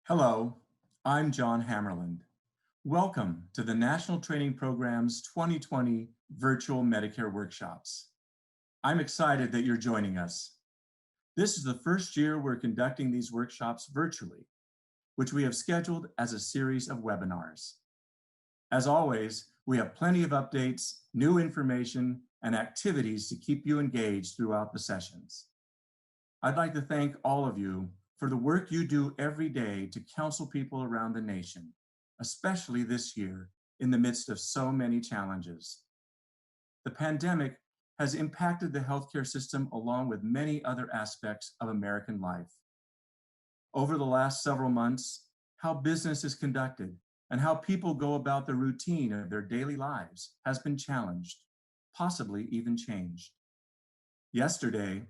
Hello, I'm John Hammerland. Welcome to the National Training Program's 2020 Virtual Medicare Workshops. I'm excited that you're joining us. This is the first year we're conducting these workshops virtually, which we have scheduled as a series of webinars. As always, we have plenty of updates, new information, and activities to keep you engaged throughout the sessions. I'd like to thank all of you for the work you do every day to counsel people around the nation, especially this year in the midst of so many challenges. The pandemic has impacted the healthcare system along with many other aspects of American life. Over the last several months, how business is conducted and how people go about the routine of their daily lives has been challenged, possibly even changed. Yesterday,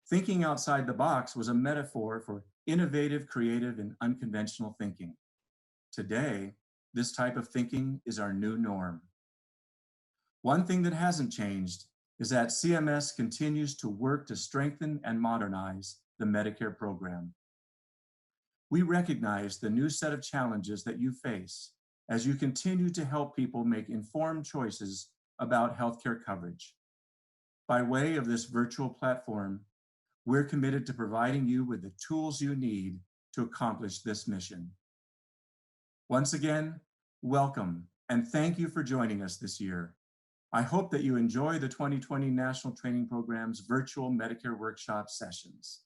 thinking outside the box was a metaphor for innovative, creative, and unconventional thinking. Today, this type of thinking is our new norm. One thing that hasn't changed is that CMS continues to work to strengthen and modernize the Medicare program. We recognize the new set of challenges that you face as you continue to help people make informed choices about healthcare coverage. By way of this virtual platform, we're committed to providing you with the tools you need to accomplish this mission. Once again, welcome and thank you for joining us this year. I hope that you enjoy the 2020 National Training Program's virtual Medicare workshop sessions.